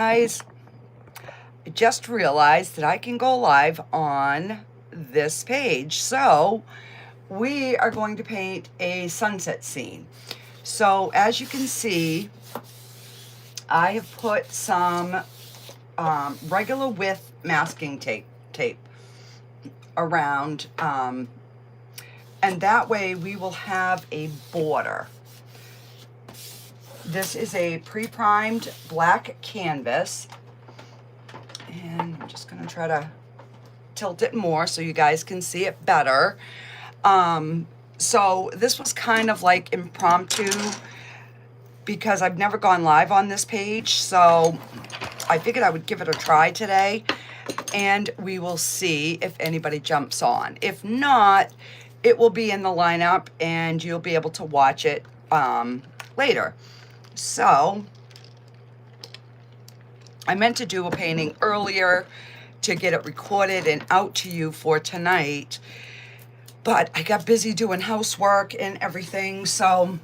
Guys, I just realized that I can go live on this page. So we are going to paint a sunset scene. So as you can see, I have put some regular width masking tape around, and that way we will have a border. This is a pre-primed black canvas, and I'm just gonna try to tilt it more so you guys can see it better. So this was kind of like impromptu because I've never gone live on this page, so I figured I would give it a try today, and we will see if anybody jumps on. If not, it will be in the lineup and you'll be able to watch it later. So I meant to do a painting earlier to get it recorded and out to you for tonight, but I got busy doing housework and everything, so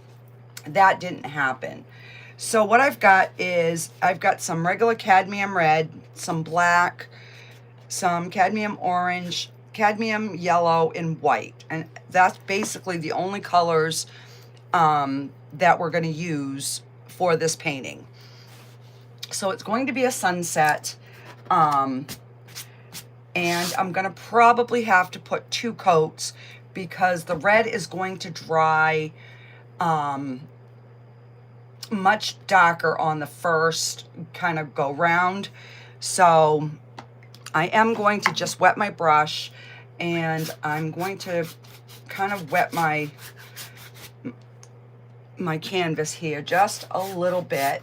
that didn't happen. So what I've got is I've got some regular cadmium red, some black, some cadmium orange, cadmium yellow, and white, and that's basically the only colors that we're going to use for this painting. So it's going to be a sunset, and I'm going to probably have to put 2 coats because the red is going to dry much darker on the first kind of go round. So I am going to just wet my brush, and I'm going to kind of wet my canvas here just a little bit,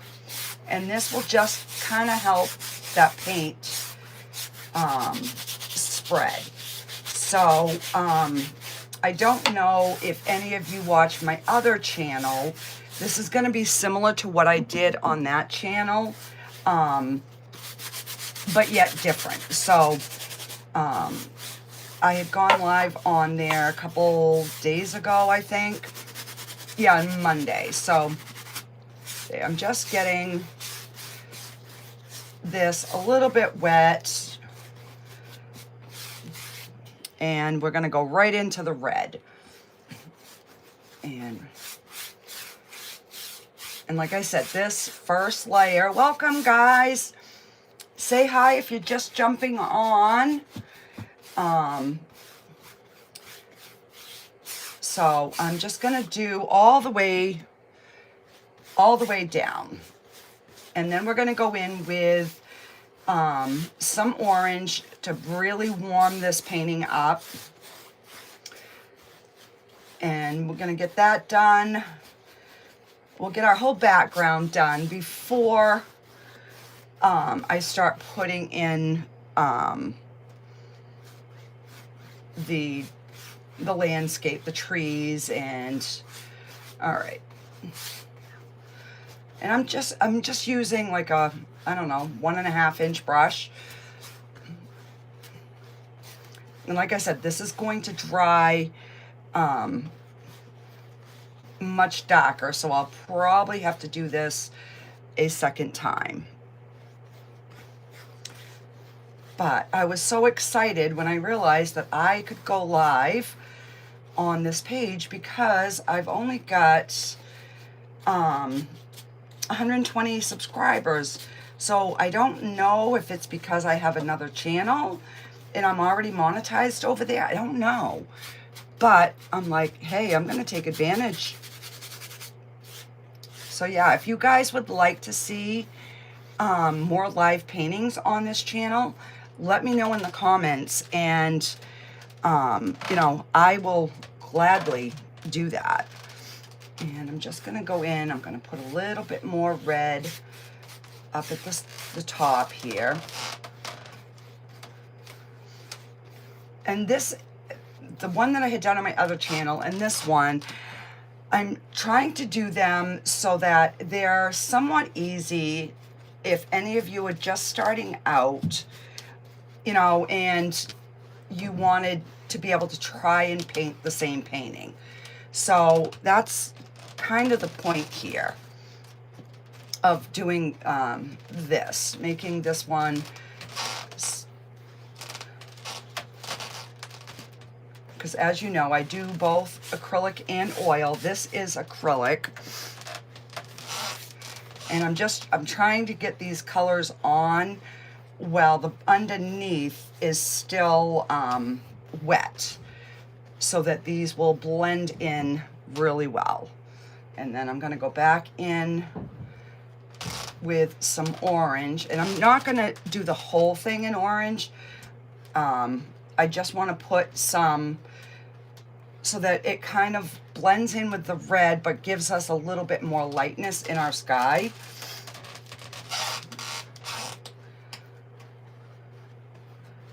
and this will just kind of help that paint spread. So I don't know if any of you watch my other channel. This is going to be similar to what I did on that channel, but yet different. So I had gone live on there a couple days ago, I think. Yeah, on Monday. So I'm just getting this a little bit wet, and we're going to go right into the red. And like I said, this first layer, welcome guys. Say hi if you're just jumping on. So I'm just gonna do all the way down. And then we're gonna go in with some orange to really warm this painting up. And we're gonna get that done. We'll get our whole background done before I start putting in the landscape, the trees, and all right. And I'm just using like a, I don't know, 1.5 inch brush. And like I said, this is going to dry much darker, so I'll probably have to do this a second time. But I was so excited when I realized that I could go live on this page because I've only got 120 subscribers. So I don't know if it's because I have another channel and I'm already monetized over there. I don't know. But I'm like, hey, I'm going to take advantage. So yeah, if you guys would like to see more live paintings on this channel, let me know in the comments, and you know, I will gladly do that. And I'm just gonna go in, I'm gonna put a little bit more red up at the top here. And this, the one that I had done on my other channel, and this one, I'm trying to do them so that they're somewhat easy if any of you are just starting out, you know, and you wanted to be able to try and paint the same painting. So that's kind of the point here. of doing this, making this one, because as you know, I do both acrylic and oil. This is acrylic. And I'm trying to get these colors on while the underneath is still wet, so that these will blend in really well. And then I'm gonna go back in with some orange, and I'm not gonna do the whole thing in orange. I just wanna put some so that it kind of blends in with the red, but gives us a little bit more lightness in our sky.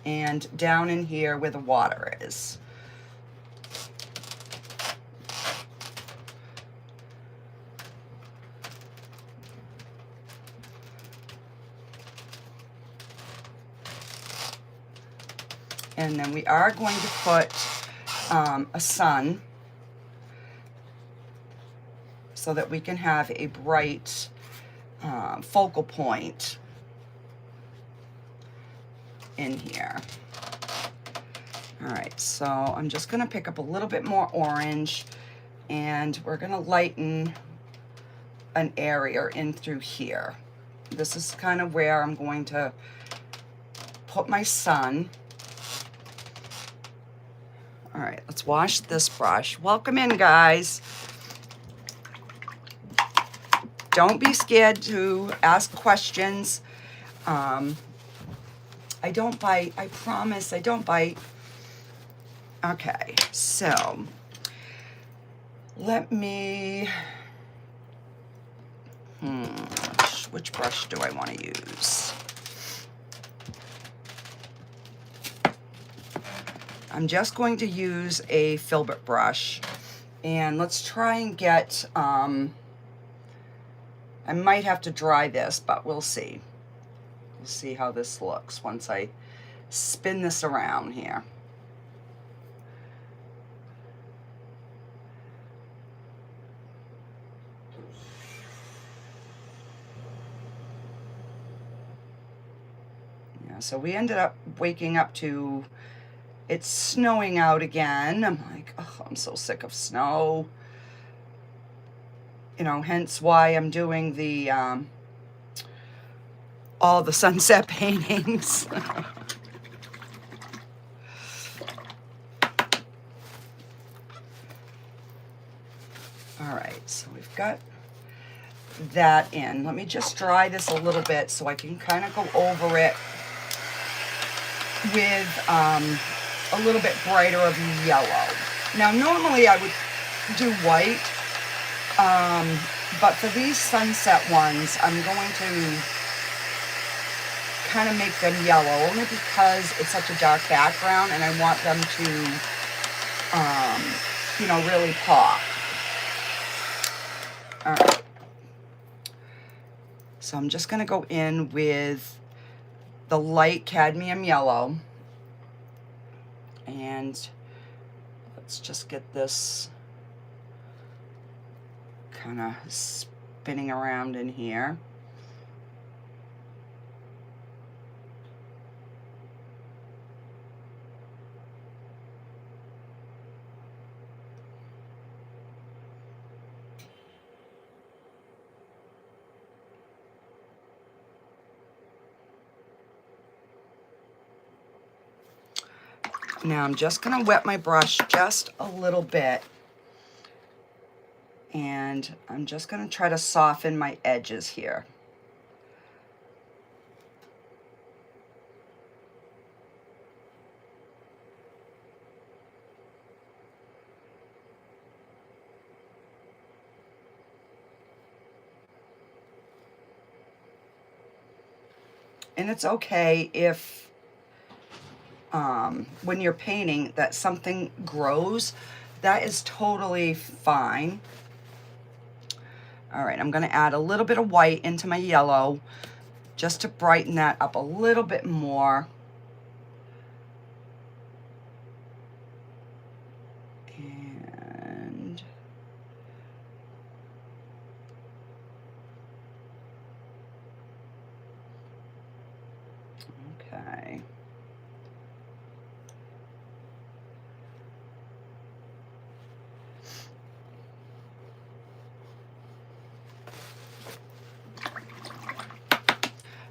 And down in here where the water is. And then we are going to put a sun so that we can have a bright focal point in here. All right, so I'm just gonna pick up a little bit more orange, and we're gonna lighten an area in through here. This is kind of where I'm going to put my sun. All right, let's wash this brush. Welcome in, guys. Don't be scared to ask questions. I don't bite, I promise, I don't bite. Okay, so let me, which brush do I want to use? I'm just going to use a filbert brush, and let's try and get, I might have to dry this, but we'll see. We'll see how this looks once I spin this around here. Yeah, so we ended up waking up to, it's snowing out again. I'm like, oh, I'm so sick of snow. You know, hence why I'm doing the, all the sunset paintings. All right, so we've got that in. Let me just dry this a little bit so I can kind of go over it with a little bit brighter of yellow. Now, normally I would do white, but for these sunset ones, I'm going to kind of make them yellow, only because it's such a dark background and I want them to, you know, really pop. All right. So I'm just going to go in with the light cadmium yellow, and let's just get this kind of spinning around in here. Now I'm just going to wet my brush just a little bit, and I'm just going to try to soften my edges here. And it's okay if when you're painting that something grows. That is totally fine. All right, I'm going to add a little bit of white into my yellow just to brighten that up a little bit more. And Okay.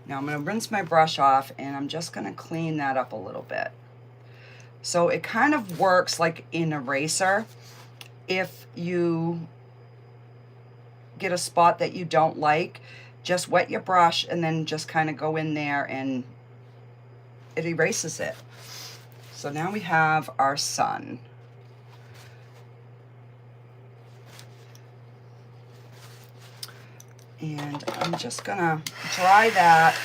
Now I'm going to rinse my brush off, and I'm just going to clean that up a little bit. So it kind of works like an eraser. If you get a spot that you don't like, just wet your brush and then just kind of go in there and it erases it. So now we have our sun. And I'm just gonna dry that.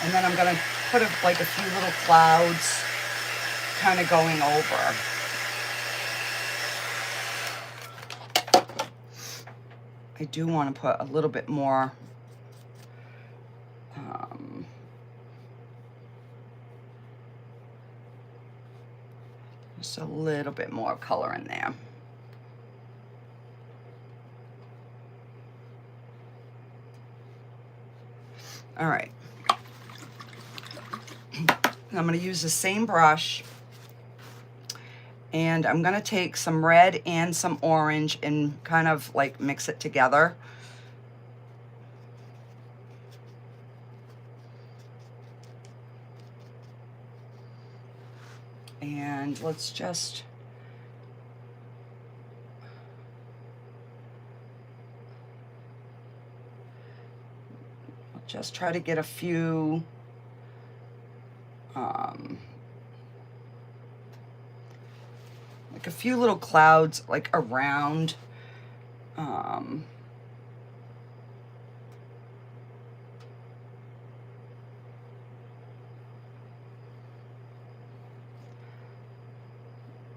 And then I'm gonna put like a few little clouds kind of going over. I do want to put a little bit more just a little bit more color in there. All right. I'm going to use the same brush, and I'm going to take some red and some orange and kind of like mix it together. And let's just try to get a few like a few little clouds like around and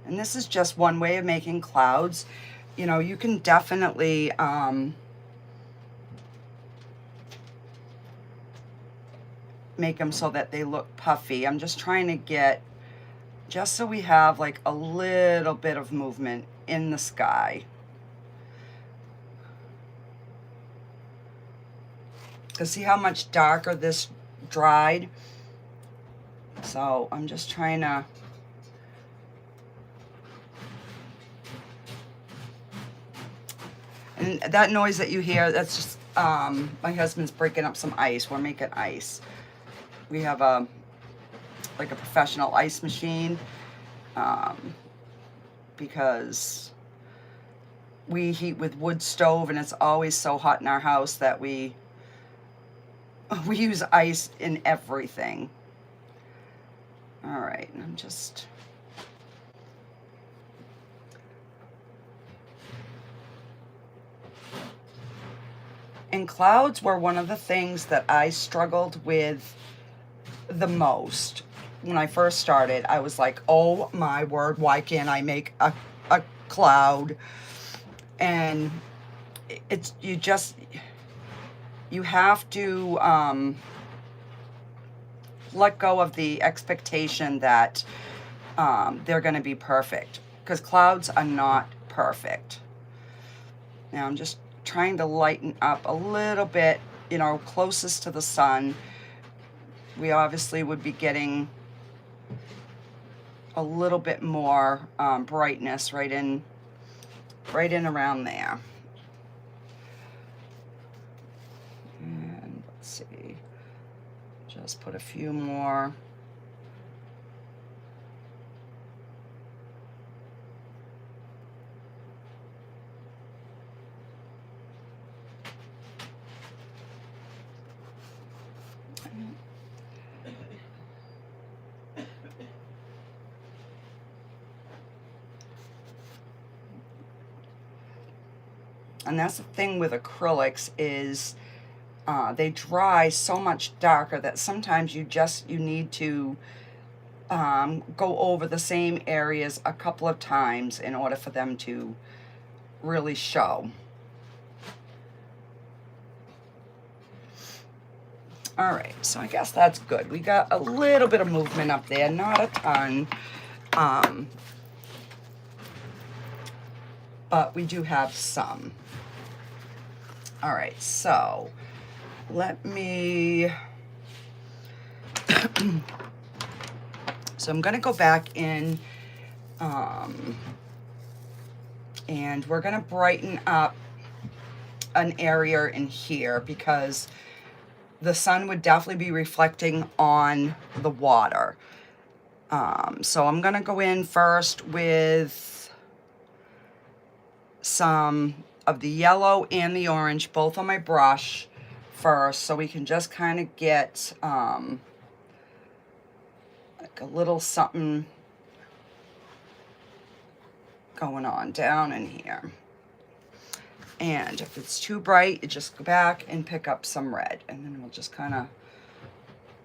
this is just one way of making clouds. You know, you can definitely make them so that they look puffy. I'm just trying to get, just so we have like a little bit of movement in the sky. Because see how much darker this dried? So I'm just trying to and that noise that you hear, that's just my husband's breaking up some ice. We're making ice. We have like a professional ice machine because we heat with wood stove, and it's always so hot in our house that we use ice in everything. All right, and I'm just and clouds were one of the things that I struggled with the most. When I first started, I was like, oh my word, why can't I make a cloud? And it's, you have to let go of the expectation that they're going to be perfect, because clouds are not perfect. Now I'm just trying to lighten up a little bit, you know, closest to the sun. We obviously would be getting a little bit more brightness right in around there. And let's see, just put a few more. And that's the thing with acrylics is they dry so much darker that sometimes you need to go over the same areas a couple of times in order for them to really show. All right, so I guess that's good. We got a little bit of movement up there, not a ton. But we do have some. All right, so let me, so I'm gonna go back in, and we're gonna brighten up an area in here because the sun would definitely be reflecting on the water. So I'm gonna go in first with some of the yellow and the orange, both on my brush first, so we can just kind of get like a little something going on down in here. And if it's too bright, you just go back and pick up some red, and then we'll just kind of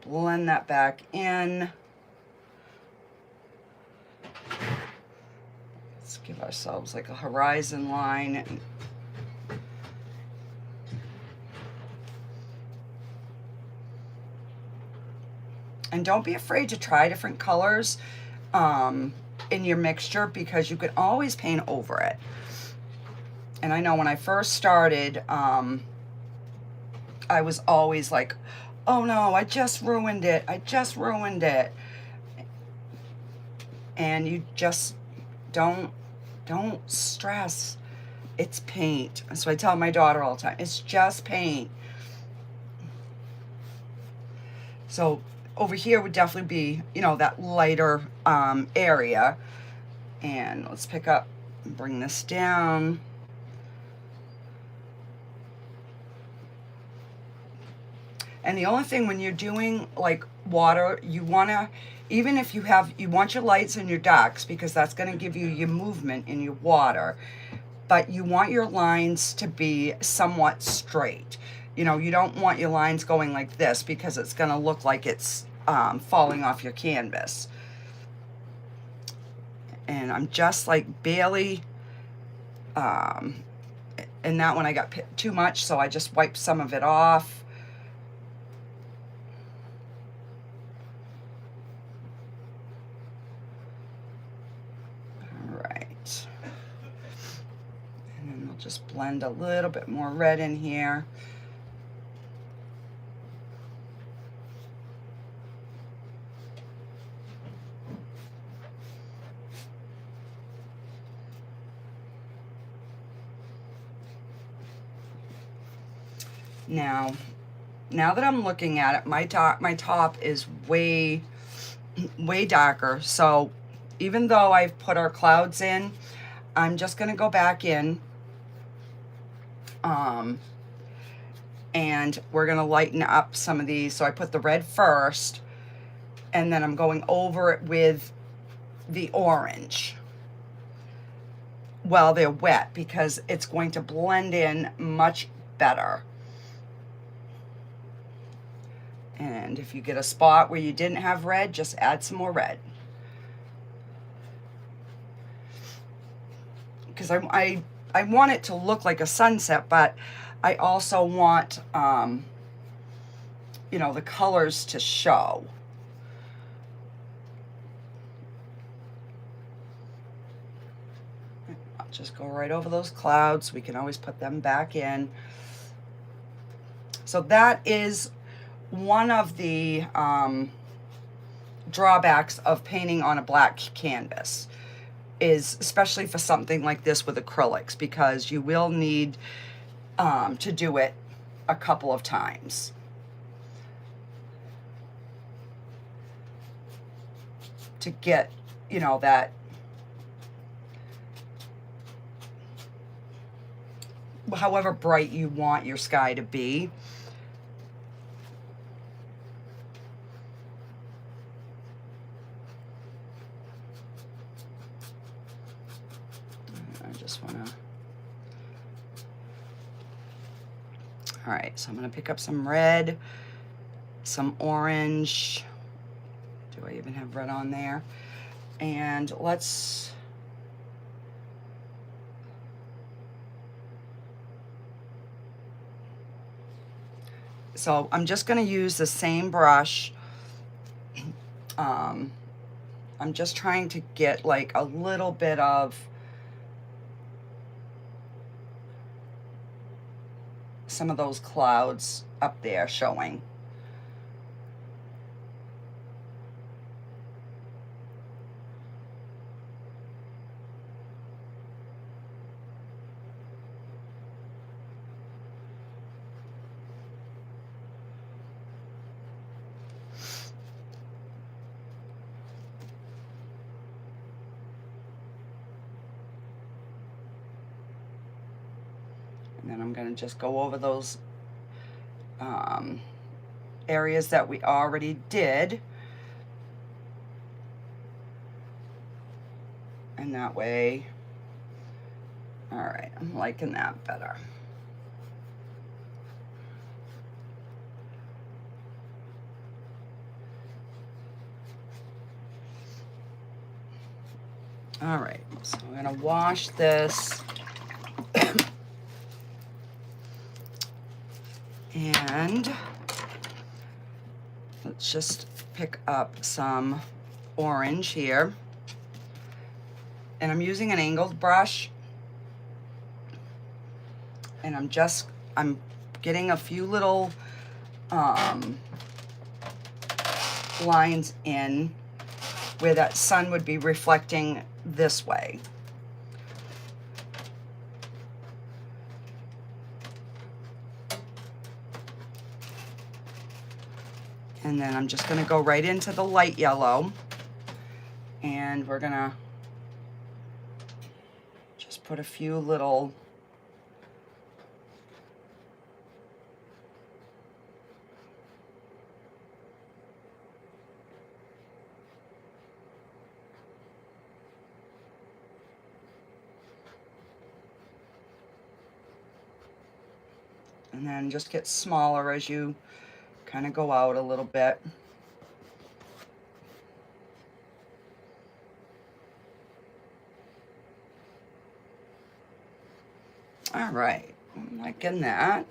blend that back in. Let's give ourselves like a horizon line. And don't be afraid to try different colors in your mixture, because you can always paint over it. And I know when I first started, I was always like, oh no, I just ruined it. I just ruined it. And you just don't stress. It's paint. So I tell my daughter all the time, it's just paint. So over here would definitely be, you know, that lighter area. And let's pick up and bring this down. And the only thing when you're doing like water, you wanna, even if you want your lights and your darks, because that's gonna give you your movement in your water, but you want your lines to be somewhat straight. You know, you don't want your lines going like this, because it's gonna look like it's falling off your canvas. And I'm just like barely, and that one I got too much, so I just wiped some of it off. Just blend a little bit more red in here. Now that I'm looking at it, my top is way darker. So even though I've put our clouds in, I'm just gonna go back in, and we're gonna lighten up some of these. So I put the red first, and then I'm going over it with the orange while they're wet, because it's going to blend in much better. And if you get a spot where you didn't have red, just add some more red. Because I want it to look like a sunset, but I also want, you know, the colors to show. I'll just go right over those clouds. We can always put them back in. So that is one of the drawbacks of painting on a black canvas, is especially for something like this with acrylics, because you will need to do it a couple of times. To get, you know, that however bright you want your sky to be. I just want to, all right, so I'm going to pick up some red, some orange. Do I even have red on there? And let's, so I'm just going to use the same brush. I'm just trying to get like a little bit of some of those clouds up there showing. And then I'm going to just go over those areas that we already did. And that way, all right, I'm liking that better. All right, so I'm going to wash this. And let's just pick up some orange here. And I'm using an angled brush. And I'm getting a few little lines in where that sun would be reflecting this way. And then I'm just gonna go right into the light yellow, and we're gonna just put a few little and then just get smaller as you kind of go out a little bit. All right, I'm liking that.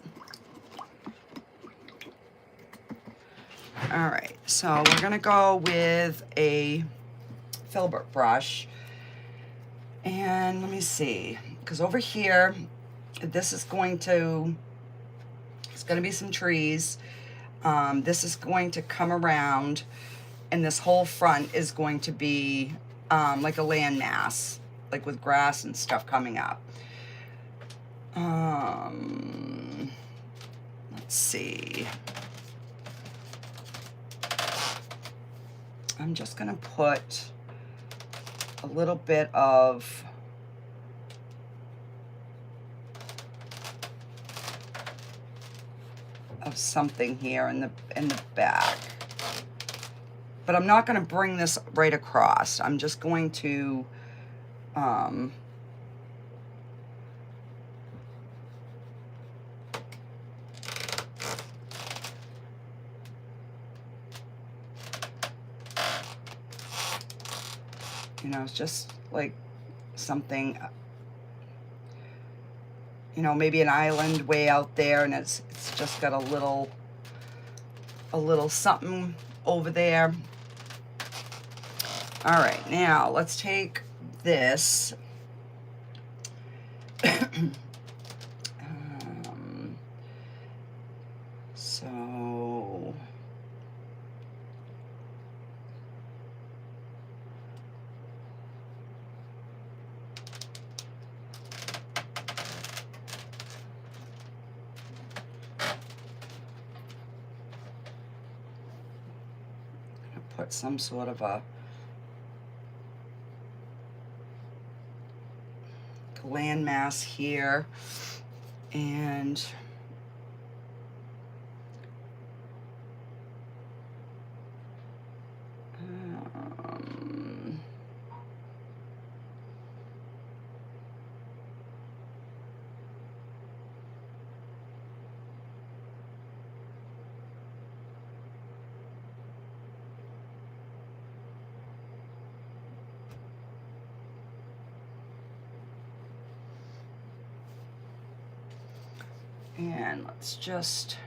All right, so we're gonna go with a filbert brush. And let me see, because over here, this is going to, it's gonna be some trees. This is going to come around, and this whole front is going to be like a landmass, like with grass and stuff coming up. Let's see. I'm just gonna put a little bit of something here in the back. But I'm not going to bring this right across. I'm just going to you know, it's just like something, you know, maybe an island way out there, and it's just got a little something over there. All right, now let's take this so put some sort of a landmass here, and and let's just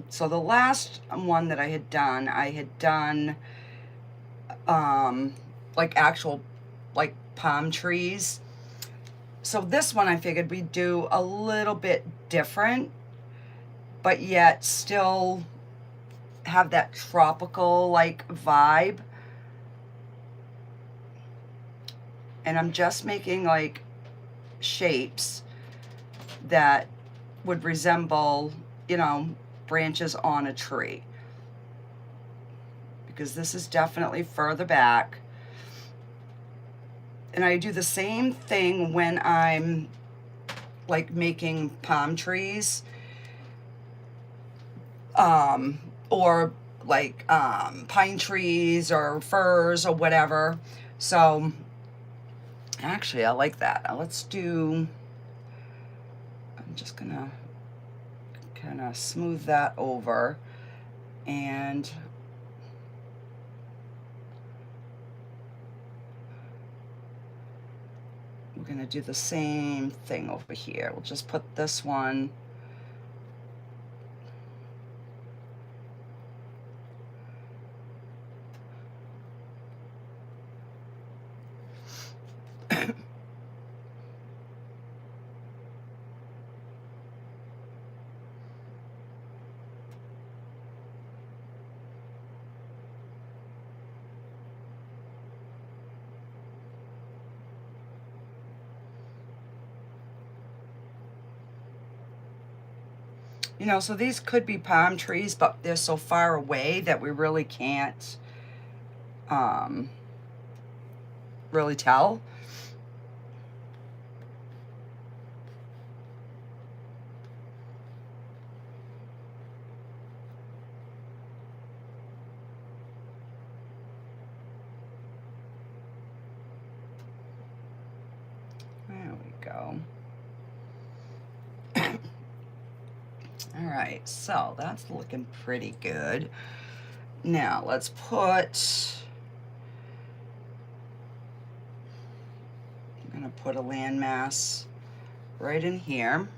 so the last one that I had done like actual like palm trees. So this one I figured we'd do a little bit different, but yet still have that tropical like vibe. And I'm just making like shapes that would resemble, you know, branches on a tree. Because this is definitely further back. And I do the same thing when I'm like making palm trees, or like pine trees or firs or whatever. So actually I like that. Let's do, I'm just gonna kind of smooth that over, and we're gonna do the same thing over here. We'll just put this one you know, so these could be palm trees, but they're so far away that we really can't really tell. There we go. All right, so that's looking pretty good. Now let's put, I'm gonna put a landmass right in here.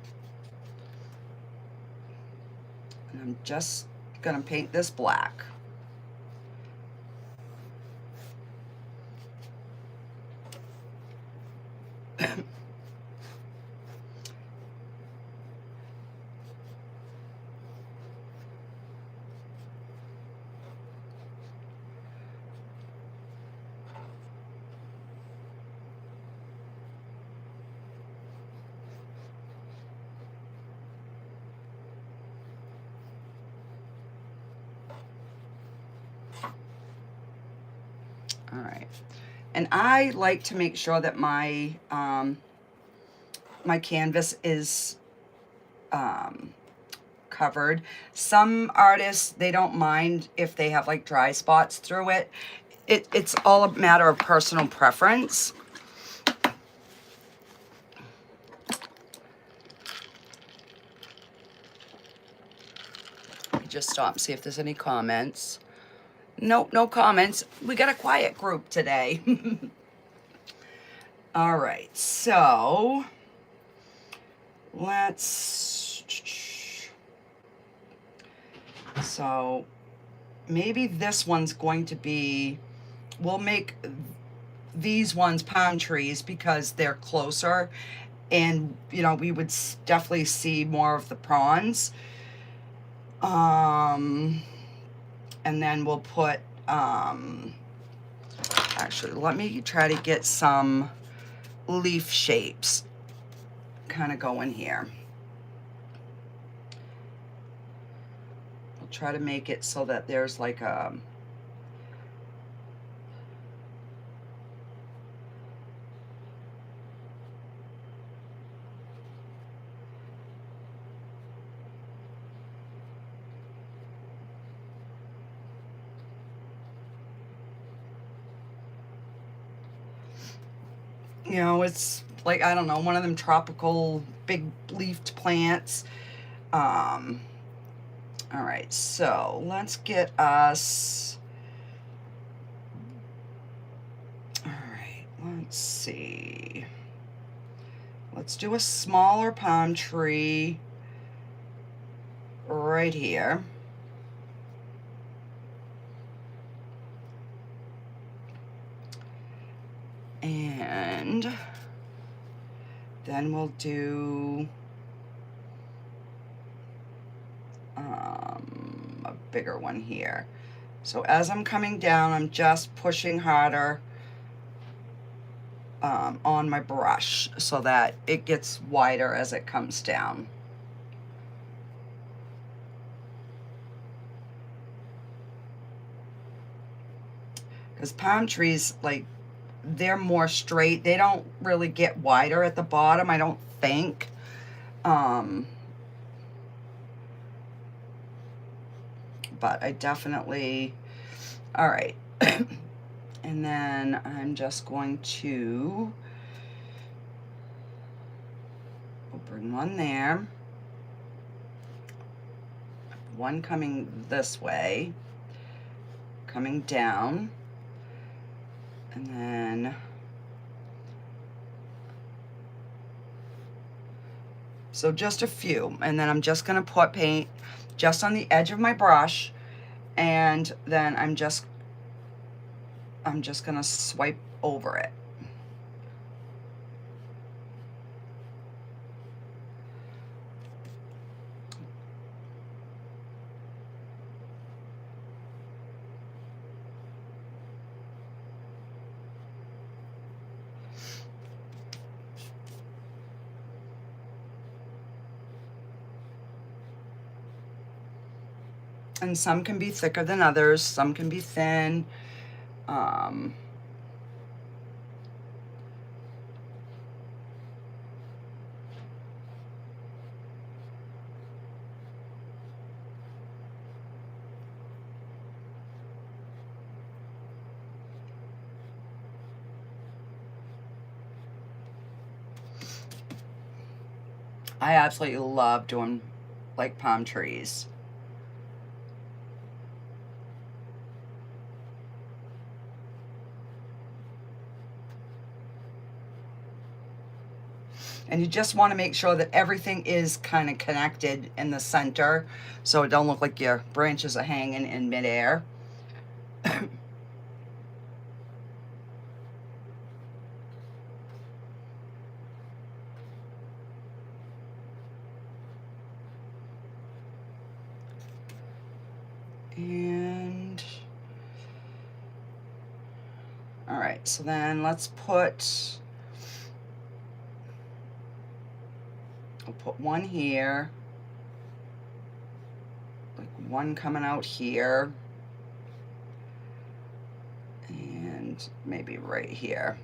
And I'm just gonna paint this black. All right, and I like to make sure that my my canvas is covered. Some artists, they don't mind if they have like dry spots through it. It's all a matter of personal preference. Let me just stop and see if there's any comments. Nope, no comments. We got a quiet group today. All right, so so maybe this one's going to be, we'll make these ones palm trees because they're closer, and you know, we would definitely see more of the prawns. And then we'll put, actually, let me try to get some leaf shapes kind of going here. I'll try to make it so that there's like a, you know, it's like, I don't know, one of them tropical big leafed plants. All right, so let's get us, all right, let's see. Let's do a smaller palm tree right here. And then we'll do a bigger one here. So as I'm coming down, I'm just pushing harder on my brush so that it gets wider as it comes down. Because palm trees, like, they're more straight. They don't really get wider at the bottom, I don't think. But I definitely, all right. And then I'm just going to, we'll bring one there. One coming this way, coming down. And then so just a few, and then I'm just gonna put paint just on the edge of my brush, and then I'm just gonna swipe over it. And some can be thicker than others, some can be thin. I absolutely love doing like palm trees. And you just want to make sure that everything is kind of connected in the center, so it don't look like your branches are hanging in midair. And all right, so then let's put, I'll put one here, like one coming out here, and maybe right here.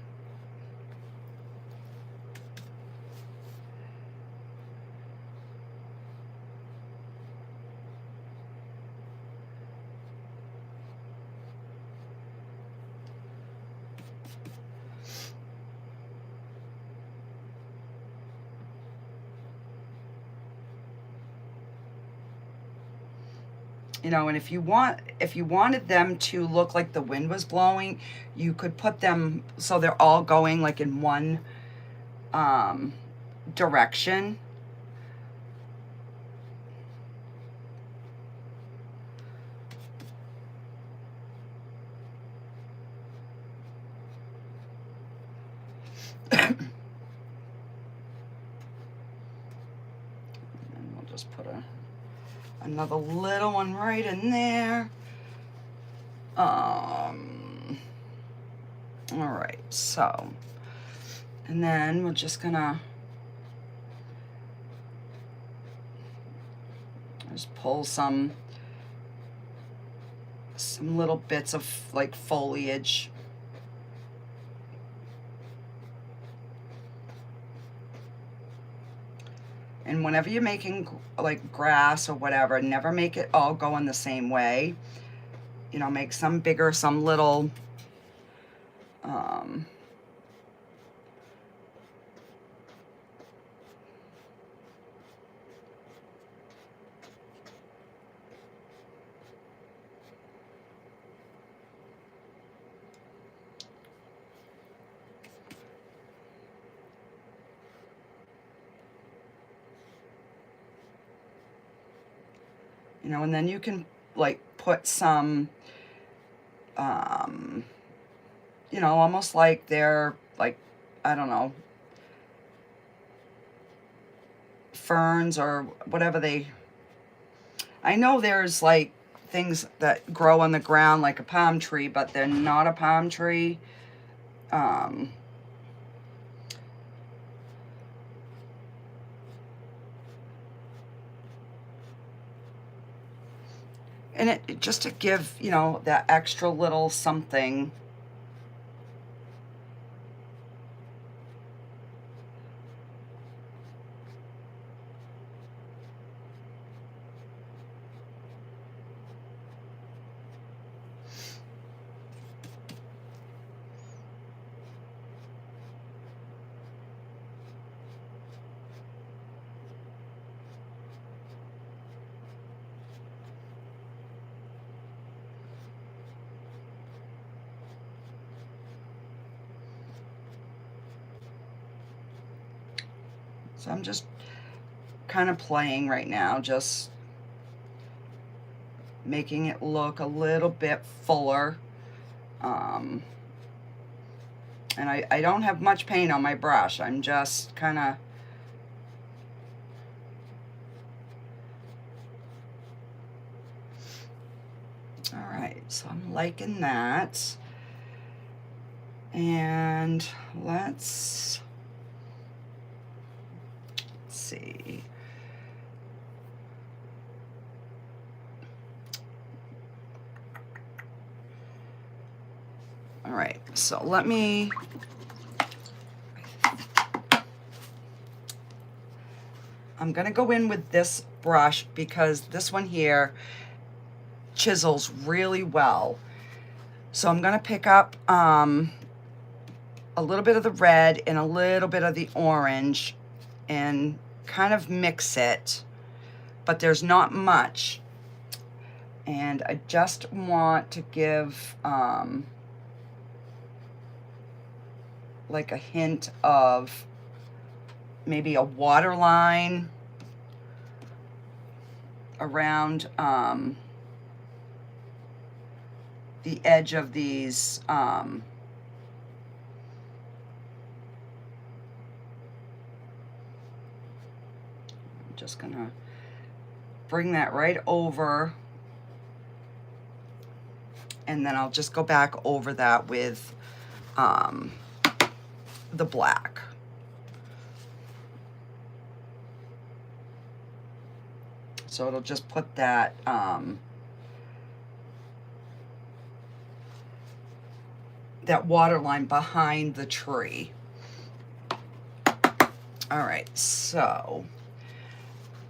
You know, and if you wanted them to look like the wind was blowing, you could put them so they're all going like in one direction. And we'll just put another little one right in there. All right, so, and then we're just gonna just pull some little bits of like foliage. And whenever you're making like grass or whatever, never make it all go in the same way. You know, make some bigger, some little. You know, and then you can like put some, you know, almost like they're like, I don't know, ferns or whatever they, I know there's like things that grow on the ground like a palm tree, but they're not a palm tree. And it just to give, you know, that extra little something. So I'm just kind of playing right now, just making it look a little bit fuller. And I don't have much paint on my brush. I'm just kind of all right, so I'm liking that. And let's see. All right, so let me, I'm gonna go in with this brush because this one here chisels really well. So I'm gonna pick up a little bit of the red and a little bit of the orange and kind of mix it, but there's not much. And I just want to give like a hint of maybe a water line around the edge of these I'm just gonna bring that right over, and then I'll just go back over that with the black. So it'll just put that that water line behind the tree. All right, so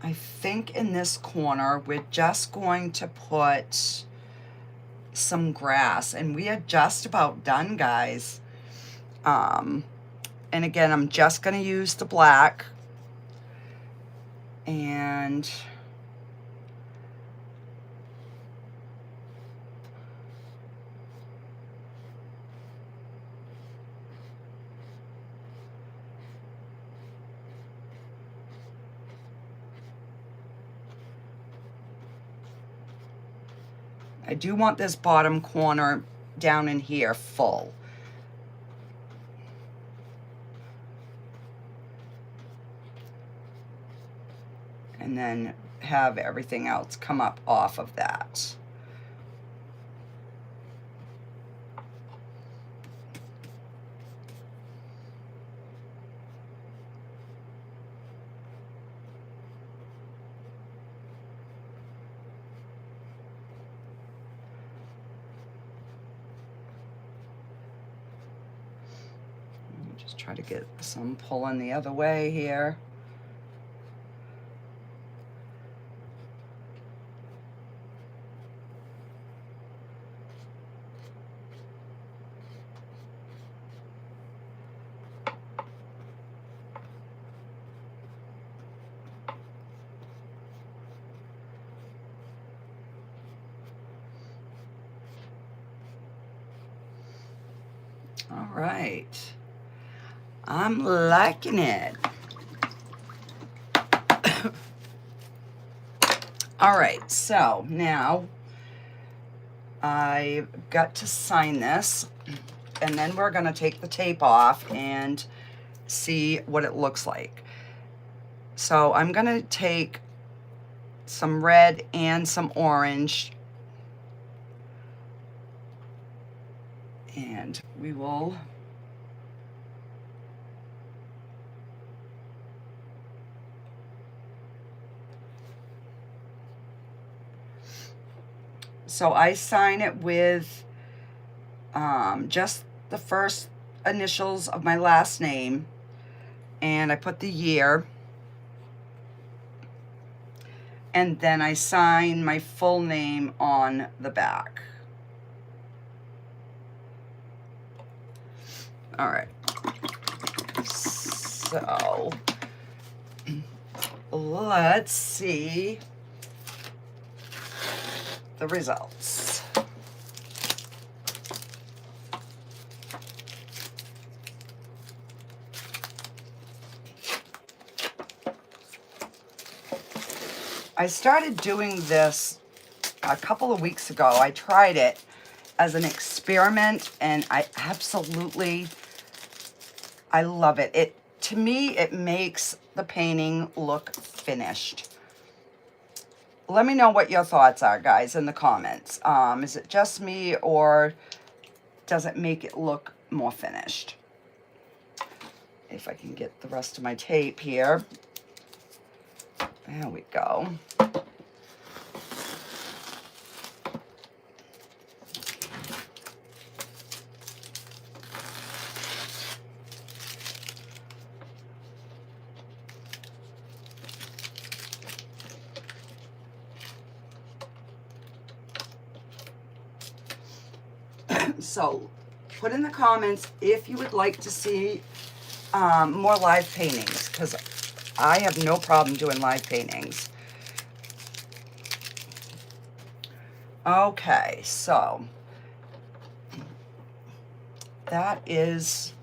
I think in this corner, we're just going to put some grass, and we are just about done, guys. And again, I'm just gonna use the black, and I do want this bottom corner down in here full. And then have everything else come up off of that. Just try to get some pulling the other way here. All right, I'm liking it. All right, so now I've got to sign this, and then we're gonna take the tape off and see what it looks like. So I'm gonna take some red and some orange, and we will so I sign it with just the first initials of my last name, and I put the year, and then I sign my full name on the back. All right, so let's see the results. I started doing this a couple of weeks ago. I tried it as an experiment, and I love it. To me, it makes the painting look finished. Let me know what your thoughts are, guys, in the comments. Is it just me, or does it make it look more finished? If I can get the rest of my tape here. There we go. So put in the comments if you would like to see more live paintings, because I have no problem doing live paintings. Okay, so that is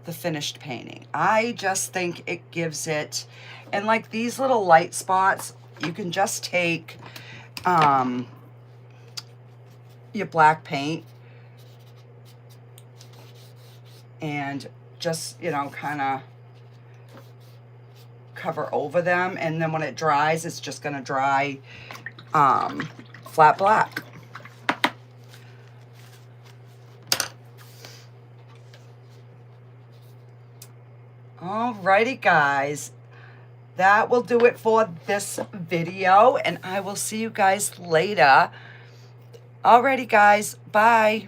the finished painting. I just think it gives it, and like these little light spots, you can just take your black paint and just, you know, kind of cover over them, and then when it dries, it's just going to dry flat black. Alrighty, guys, that will do it for this video, and I will see you guys later. Alrighty, guys, bye.